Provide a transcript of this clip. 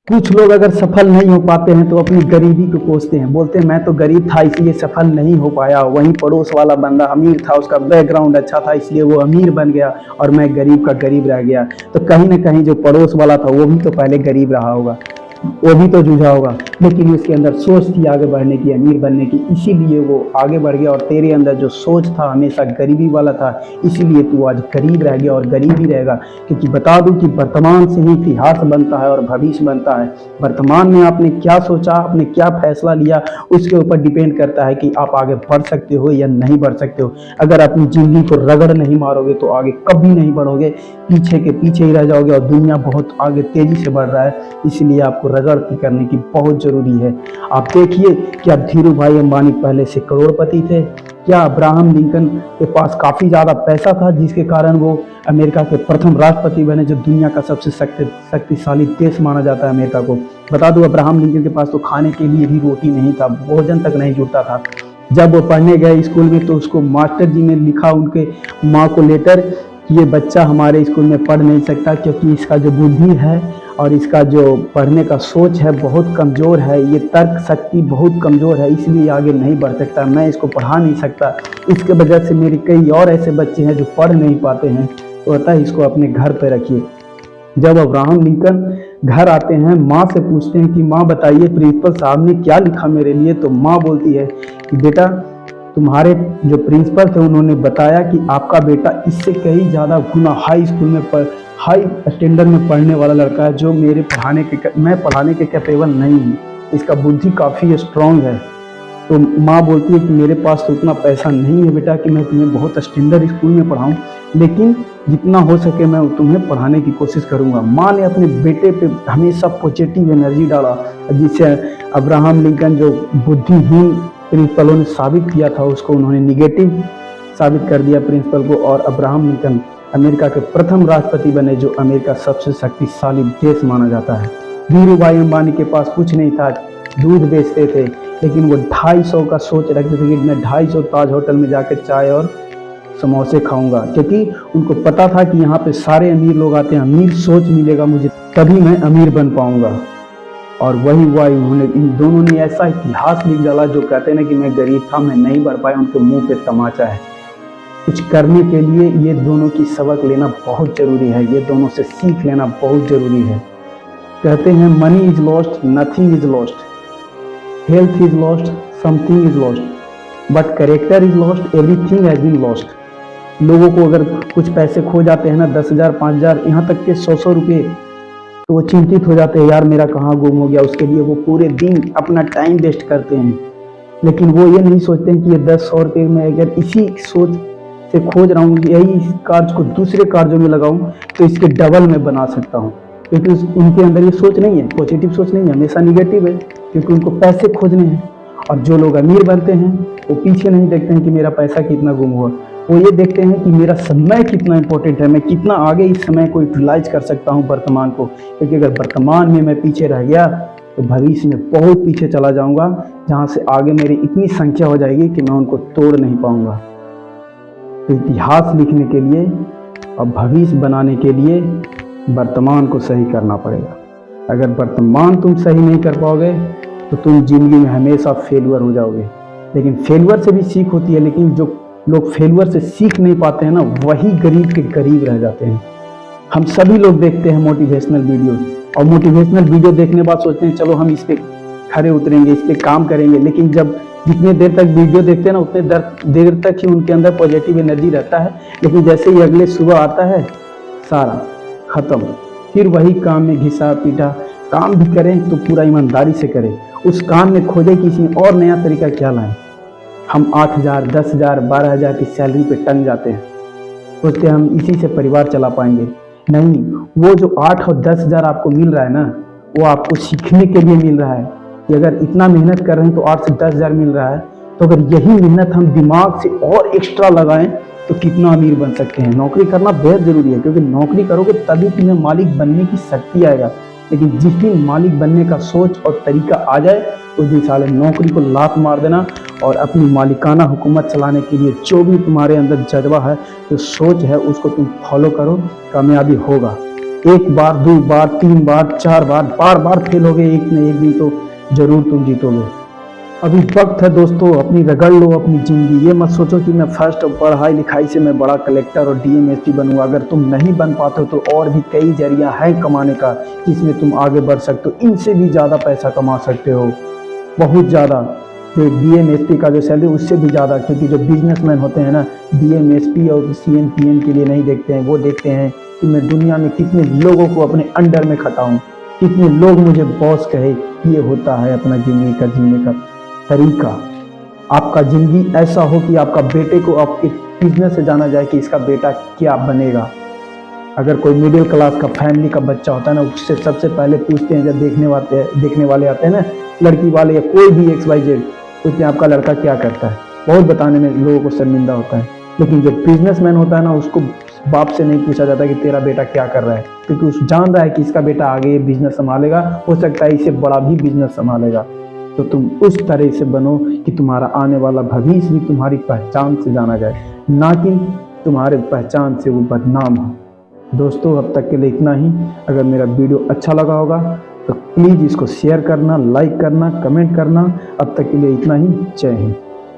कुछ लोग अगर सफल नहीं हो पाते हैं तो अपनी गरीबी को कोसते हैं, बोलते हैं मैं तो गरीब था इसलिए सफल नहीं हो पाया, वहीं पड़ोस वाला बंदा अमीर था, उसका बैकग्राउंड अच्छा था इसलिए वो अमीर बन गया और मैं गरीब का गरीब रह गया। तो कहीं ना कहीं जो पड़ोस वाला था वो भी तो पहले गरीब रहा होगा, वो भी तो जूझा होगा, लेकिन उसके अंदर सोच थी आगे बढ़ने की, अमीर बनने की, इसीलिए वो आगे बढ़ गया। और तेरे अंदर जो सोच था हमेशा गरीबी वाला था, इसीलिए तू आज गरीब रह गया और गरीब ही रहेगा। क्योंकि बता दूं कि वर्तमान से ही इतिहास बनता है और भविष्य बनता है। वर्तमान में आपने क्या सोचा, आपने क्या फैसला लिया, उसके ऊपर डिपेंड करता है कि आप आगे बढ़ सकते हो या नहीं बढ़ सकते हो। अगर अपनी जिंदगी को रगड़ नहीं मारोगे तो आगे कभी नहीं बढ़ोगे, पीछे के पीछे ही रह जाओगे। और दुनिया बहुत आगे तेजी से बढ़ रहा है, इसलिए आपको रगड़ करने की बहुत जरूरी है। आप देखिए कि अब धीरू भाई अंबानी पहले से करोड़पति थे क्या? अब्राहम लिंकन के पास काफी ज्यादा पैसा था जिसके कारण वो अमेरिका के प्रथम राष्ट्रपति बने, जो दुनिया का सबसे शक्तिशाली देश माना जाता है अमेरिका को। बता दूं अब्राहम लिंकन के पास तो खाने के लिए भी रोटी नहीं था, भोजन तक नहीं जुटता था। जब वो पढ़ने गए स्कूल में तो उसको मास्टर जी ने लिखा उनके माँ को लेटर कि ये बच्चा हमारे स्कूल में पढ़ नहीं सकता क्योंकि इसका जो बुद्धि है और इसका जो पढ़ने का सोच है बहुत कमज़ोर है, ये तर्क शक्ति बहुत कमज़ोर है, इसलिए आगे नहीं बढ़ सकता, मैं इसको पढ़ा नहीं सकता। इसके वजह से मेरे कई और ऐसे बच्चे हैं जो पढ़ नहीं पाते हैं, तो अतः इसको अपने घर पर रखिए। जब अब्राहम लिंकन घर आते हैं, माँ से पूछते हैं कि माँ बताइए प्रिंसिपल साहब ने क्या लिखा मेरे लिए। तो माँ बोलती है कि बेटा तुम्हारे जो प्रिंसिपल थे उन्होंने बताया कि आपका बेटा इससे कई ज़्यादा गुना हाई स्कूल में हाई स्टैंडर्ड में पढ़ने वाला लड़का है, जो मैं पढ़ाने के कैपेबल नहीं हूँ, इसका बुद्धि काफ़ी स्ट्रांग है। तो माँ बोलती है कि मेरे पास तो उतना पैसा नहीं है बेटा कि मैं तुम्हें बहुत स्टैंडर्ड स्कूल में पढ़ाऊँ, लेकिन जितना हो सके मैं तुम्हें पढ़ाने की कोशिश करूँगा। माँ ने अपने बेटे पे हमेशा पॉजिटिव एनर्जी डाला, जिससे अब्राहम लिंकन जो बुद्धिहीन प्रिंसिपलों ने साबित किया था उसको उन्होंने निगेटिव साबित कर दिया प्रिंसिपल को, और अब्राहम लिंकन अमेरिका के प्रथम राष्ट्रपति बने, जो अमेरिका सबसे शक्तिशाली देश माना जाता है। धीरू भाई अंबानी के पास कुछ नहीं था, दूध बेचते थे, लेकिन वो 250 का सोच रखते थे कि मैं 250 ताज होटल में जाकर चाय और समोसे खाऊंगा, क्योंकि उनको पता था कि यहाँ पे सारे अमीर लोग आते हैं, अमीर सोच मिलेगा मुझे तभी मैं अमीर बन पाऊंगा। और वही हुआ, इन दोनों ने ऐसा इतिहास लिख डाला, जो कहते हैं ना कि मैं गरीब था मैं नहीं बढ़ पाया, उनके मुंह पे तमाचा है। कुछ करने के लिए ये दोनों की सबक लेना बहुत जरूरी है, ये दोनों से सीख लेना बहुत जरूरी है। कहते हैं money is lost, nothing is lost, health is lost, something is lost, but character is lost, everything has been lost. लोगों को अगर कुछ पैसे खो जाते हैं ना, 10,000 5,000 यहाँ तक के 100 रुपये, तो वो चिंतित हो जाते हैं, यार मेरा कहाँ गुम हो गया। उसके लिए वो पूरे दिन अपना टाइम वेस्ट करते हैं, लेकिन वो ये नहीं सोचते हैं कि ये 10-100 रुपये में अगर इसी सोच से खोज रहा हूँ, यही कार्य को दूसरे कार्यों में लगाऊं तो इसके डबल में बना सकता हूँ। क्योंकि उनके अंदर ये सोच नहीं है, पॉजिटिव सोच नहीं है, हमेशा निगेटिव है, क्योंकि उनको पैसे खोजने हैं। और जो लोग अमीर बनते हैं वो पीछे नहीं देखते हैं कि मेरा पैसा कितना गुम हुआ, वो ये देखते हैं कि मेरा समय कितना इंपॉर्टेंट है, मैं कितना आगे इस समय को यूटिलाइज कर सकता हूँ वर्तमान को। क्योंकि अगर वर्तमान में मैं पीछे रह गया तो भविष्य में बहुत पीछे चला जाऊँगा, जहाँ से आगे मेरी इतनी संख्या हो जाएगी कि मैं उनको तोड़ नहीं पाऊँगा। तो इतिहास लिखने के लिए और भविष्य बनाने के लिए वर्तमान को सही करना पड़ेगा। अगर वर्तमान तुम सही नहीं कर पाओगे तो तुम जिंदगी में हमेशा फेलुअर हो जाओगे। लेकिन फेलुअर से भी सीख होती है, लेकिन जो लोग फेलुअर से सीख नहीं पाते हैं ना, वही गरीब के गरीब रह जाते हैं। हम सभी लोग देखते हैं मोटिवेशनल वीडियो, और मोटिवेशनल वीडियो देखने बाद सोचते हैं चलो हम इस पे खरे उतरेंगे, इस पे काम करेंगे, लेकिन जब जितने देर तक वीडियो देखते हैं ना उतने देर तक ही उनके अंदर पॉजिटिव एनर्जी रहता है, लेकिन जैसे ही अगले सुबह आता है सारा खत्म। फिर वही काम में घिसा पीटा, काम भी करें तो पूरा ईमानदारी से करें, उस काम में खोजे कि इसमें और नया तरीका क्या लाएं। हम 8,000 10,000 12,000 की सैलरी पे टंग जाते हैं, सोचते हैं हम इसी से परिवार चला पाएंगे। नहीं, वो जो 8 और 10,000 आपको मिल रहा है ना, वो आपको सीखने के लिए मिल रहा है कि अगर इतना मेहनत कर रहे हैं तो 8 से 10,000 मिल रहा है, तो अगर यही मेहनत हम दिमाग से और एक्स्ट्रा लगाएं तो कितना अमीर बन सकते हैं। नौकरी करना बेहद जरूरी है, क्योंकि नौकरी करोगे तभी तुम्हें मालिक बनने की शक्ति आएगा। लेकिन जिस दिन मालिक बनने का सोच और तरीका आ जाए उस दिन साले नौकरी को लात मार देना और अपनी मालिकाना हुकूमत चलाने के लिए जो भी तुम्हारे अंदर जज्बा है, जो सोच है, उसको तुम फॉलो करो, कामयाबी होगा। एक बार, दो बार, तीन बार, चार बार, बार बार फेल हो गए, एक न एक दिन तो जरूर तुम जीतोगे। अभी वक्त है दोस्तों, अपनी रगड़ लो अपनी ज़िंदगी। ये मत सोचो कि मैं फर्स्ट पढ़ाई लिखाई से मैं बड़ा कलेक्टर और डीएम एसपी बनूंगा। अगर तुम नहीं बन पाते हो तो और भी कई जरिया है कमाने का, जिसमें तुम आगे बढ़ सकते हो। इनसे भी ज़्यादा पैसा कमा सकते हो, बहुत ज़्यादा। डीएम एसपी का जो सैलरी उससे भी ज़्यादा, क्योंकि जो बिजनेसमैन होते हैं ना, डीएम एसपी और सीएम पीएम के लिए नहीं देखते हैं, वो देखते हैं कि मैं दुनिया में कितने लोगों को अपने अंडर में खटाऊं, कितने लोग मुझे बॉस कहे। ये होता है अपना ज़िंदगी का जीने का तरीका। आपका ज़िंदगी ऐसा हो कि आपका बेटे को आपके बिजनेस से जाना जाए कि इसका बेटा क्या बनेगा। अगर कोई मिडिल क्लास का फैमिली का बच्चा होता है ना, उससे सबसे पहले पूछते हैं जब देखने वाले आते हैं ना, लड़की वाले या कोई भी XYZ, पूछते हैं आपका लड़का क्या करता है। बहुत बताने में लोगों को शर्मिंदा होता है, लेकिन जो बिजनेसमैन होता है ना, उसको बाप से नहीं पूछा जाता कि तेरा बेटा क्या कर रहा है, क्योंकि उस जान रहा है कि इसका बेटा आगे ये बिजनेस संभालेगा, हो सकता है इससे बड़ा भी बिजनेस संभालेगा। तो तुम उस तरह से बनो कि तुम्हारा आने वाला भविष्य भी तुम्हारी पहचान से जाना जाए, ना कि तुम्हारे पहचान से वो बदनाम हो। दोस्तों, अब तक के लिए इतना ही। अगर मेरा वीडियो अच्छा लगा होगा तो प्लीज़ इसको शेयर करना, लाइक करना, कमेंट करना। अब तक के लिए इतना ही। जय हिंद।